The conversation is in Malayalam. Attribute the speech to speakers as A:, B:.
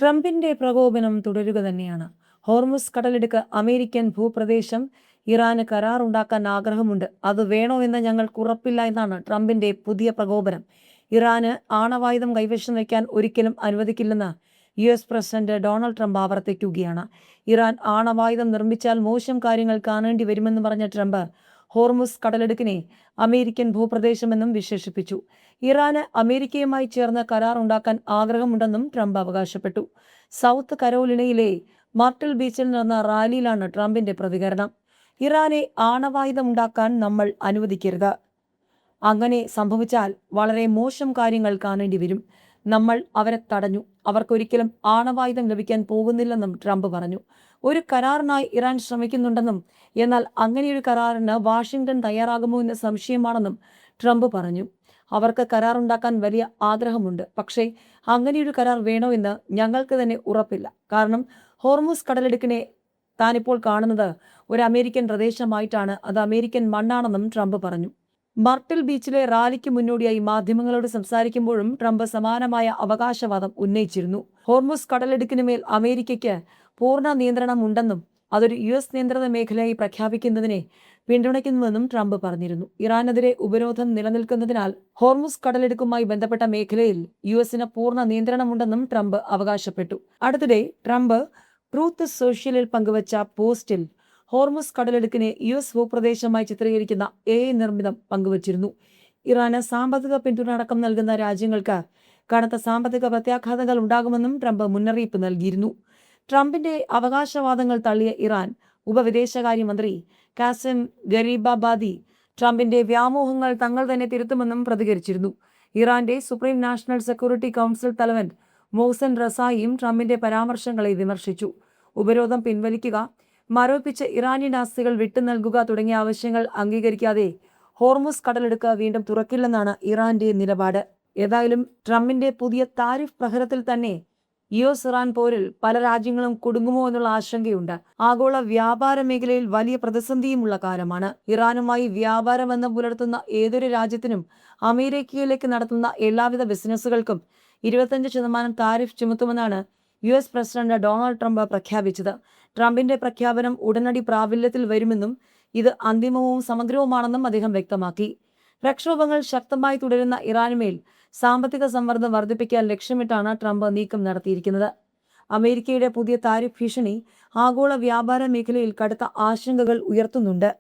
A: ട്രംപിന്റെ പ്രകോപനം തുടരുക തന്നെയാണ്. ഹോർമുസ് കടലിടുക്ക് അമേരിക്കൻ ഭൂപ്രദേശം. ഇറാന് കരാറുണ്ടാക്കാൻ ആഗ്രഹമുണ്ട്. അത് വേണോ എന്ന് ഞങ്ങൾക്ക് ഉറപ്പില്ല എന്നാണ് ട്രംപിന്റെ പുതിയ പ്രകോപനം. ഇറാന് ആണവായുധം കൈവശം വയ്ക്കാൻ ഒരിക്കലും അനുവദിക്കില്ലെന്ന് US പ്രസിഡന്റ് ഡൊണാൾഡ് ട്രംപ് ആവർത്തിക്കുകയാണ്. ഇറാൻ ആണവായുധം നിർമ്മിച്ചാൽ മോശം കാര്യങ്ങൾ കാണേണ്ടി വരുമെന്ന് പറഞ്ഞ ട്രംപ് ഹോർമുസ് കടലിടുക്കിനെ അമേരിക്കൻ ഭൂപ്രദേശമെന്നും വിശേഷിപ്പിച്ചു. ഇറാന് അമേരിക്കയുമായി ചേർന്ന് കരാർ ഉണ്ടാക്കാൻ ആഗ്രഹമുണ്ടെന്നും ട്രംപ് അവകാശപ്പെട്ടു. സൗത്ത് കരോലിനയിലെ മാർട്ടിൽ ബീച്ചിൽ നടന്ന റാലിയിലാണ് ട്രംപിന്റെ പ്രതികരണം. ഇറാനെ ആണവായുധം ഉണ്ടാക്കാൻ നമ്മൾ അനുവദിക്കരുത്. അങ്ങനെ സംഭവിച്ചാൽ വളരെ മോശം കാര്യങ്ങൾ കാണേണ്ടി വരും. നമ്മൾ അവരെ തടഞ്ഞു. അവർക്കൊരിക്കലും ആണവായുധം ലഭിക്കാൻ പോകുന്നില്ലെന്നും ട്രംപ് പറഞ്ഞു. ഒരു കരാറിനായി ഇറാൻ ശ്രമിക്കുന്നുണ്ടെന്നും എന്നാൽ അങ്ങനെയൊരു കരാറിന് വാഷിംഗ്ടൺ തയ്യാറാകുമോ എന്ന സംശയമാണെന്നും ട്രംപ് പറഞ്ഞു. അവർക്ക് കരാറുണ്ടാക്കാൻ വലിയ ആഗ്രഹമുണ്ട്. പക്ഷേ അങ്ങനെയൊരു കരാർ വേണോ എന്ന് ഞങ്ങൾക്ക് തന്നെ ഉറപ്പില്ല. കാരണം ഹോർമുസ് കടലിടുക്കിനെ താനിപ്പോൾ കാണുന്നത് ഒരു അമേരിക്കൻ പ്രദേശമായിട്ടാണ്. അത് അമേരിക്കൻ മണ്ണാണെന്നും ട്രംപ് പറഞ്ഞു. മർട്ടിൽ ബീച്ചിലെ റാലിക്ക് മുന്നോടിയായി മാധ്യമങ്ങളോട് സംസാരിക്കുമ്പോഴും ട്രംപ് സമാനമായ അവകാശവാദം ഉന്നയിച്ചിരുന്നു. ഹോർമുസ് കടലിടുക്കിനുമേൽ അമേരിക്കയ്ക്ക് പൂർണ്ണ നിയന്ത്രണം ഉണ്ടെന്നും അതൊരു US നിയന്ത്രിത മേഖലയായി പ്രഖ്യാപിക്കുന്നതിനെ പിന്തുണയ്ക്കുന്നുവെന്നും ട്രംപ് പറഞ്ഞിരുന്നു. ഇറാനെതിരെ ഉപരോധം നിലനിൽക്കുന്നതിനാൽ ഹോർമുസ് കടലിടുക്കുമായി ബന്ധപ്പെട്ട മേഖലയിൽ US പൂർണ്ണ നിയന്ത്രണമുണ്ടെന്നും ട്രംപ് അവകാശപ്പെട്ടു. അടുത്തിടെ ട്രംപ് ട്രൂത്ത് സോഷ്യലിൽ പങ്കുവച്ച പോസ്റ്റിൽ ഹോർമുസ് കടലിടുക്കിനെ US ഭൂപ്രദേശമായി ചിത്രീകരിക്കുന്ന AI നിർമ്മിതം പങ്കുവച്ചിരുന്നു. ഇറാന് സാമ്പത്തിക പിന്തുണ അടക്കം നൽകുന്ന രാജ്യങ്ങൾക്ക് കനത്ത സാമ്പത്തിക പ്രത്യാഘാതങ്ങൾ ഉണ്ടാകുമെന്നും ട്രംപ് മുന്നറിയിപ്പ് നൽകിയിരുന്നു. ട്രംപിന്റെ അവകാശവാദങ്ങൾ തള്ളിയ ഇറാൻ ഉപവിദേശകാര്യമന്ത്രി കാസിം ഗരീബാബാദി ട്രംപിന്റെ വ്യാമോഹങ്ങൾ തങ്ങൾ തന്നെ തിരുത്തുമെന്നും പ്രതികരിച്ചിരുന്നു. ഇറാന്റെ സുപ്രീം നാഷണൽ സെക്യൂരിറ്റി കൗൺസിൽ തലവൻ മോഹ്സൻ റസായിയും ട്രംപിന്റെ പരാമർശങ്ങളെ വിമർശിച്ചു. ഉപരോധം പിൻവലിക്കുക, മരവിപ്പിച്ച ഇറാനിയൻ ആസ്തികൾ വിട്ടു നൽകുക തുടങ്ങിയ ആവശ്യങ്ങൾ അംഗീകരിക്കാതെ ഹോർമുസ് കടലിടുക്ക് വീണ്ടും തുറക്കില്ലെന്നാണ് ഇറാന്റെ നിലപാട്. ഏതായാലും ട്രംപിന്റെ പുതിയ താരിഫ് പ്രഹരത്തിൽ തന്നെ US ഇറാൻ പോരിൽ പല രാജ്യങ്ങളും കുടുങ്ങുമോ എന്നുള്ള ആശങ്കയുണ്ട്. ആഗോള വ്യാപാര മേഖലയിൽ വലിയ പ്രതിസന്ധിയുമുള്ള കാലമാണ്. ഇറാനുമായി വ്യാപാരബന്ധം പുലർത്തുന്ന ഏതൊരു രാജ്യത്തിനും അമേരിക്കയിലേക്ക് നടത്തുന്ന എല്ലാവിധ ബിസിനസ്സുകൾക്കും 25% താരിഫ് ചുമത്തുമെന്നാണ് US പ്രസിഡന്റ് ഡൊണാൾഡ് ട്രംപ് പ്രഖ്യാപിച്ചത്. ട്രംപിന്റെ പ്രഖ്യാപനം ഉടനടി പ്രാബല്യത്തിൽ വരുമെന്നും ഇത് അന്തിമവും സമഗ്രവുമാണെന്നും അദ്ദേഹം വ്യക്തമാക്കി. പ്രക്ഷോഭങ്ങൾ ശക്തമായി തുടരുന്ന ഇറാനുമേൽ സാമ്പത്തിക സമ്മർദ്ദം വർദ്ധിപ്പിക്കാൻ ലക്ഷ്യമിട്ടാണ് ട്രംപ് നീക്കം നടത്തിയിരിക്കുന്നത്. അമേരിക്കയുടെ പുതിയ താരിഫ് ഭീഷണി ആഗോള വ്യാപാര മേഖലയിൽ കടുത്ത ആശങ്കകൾ ഉയർത്തുന്നുണ്ട്.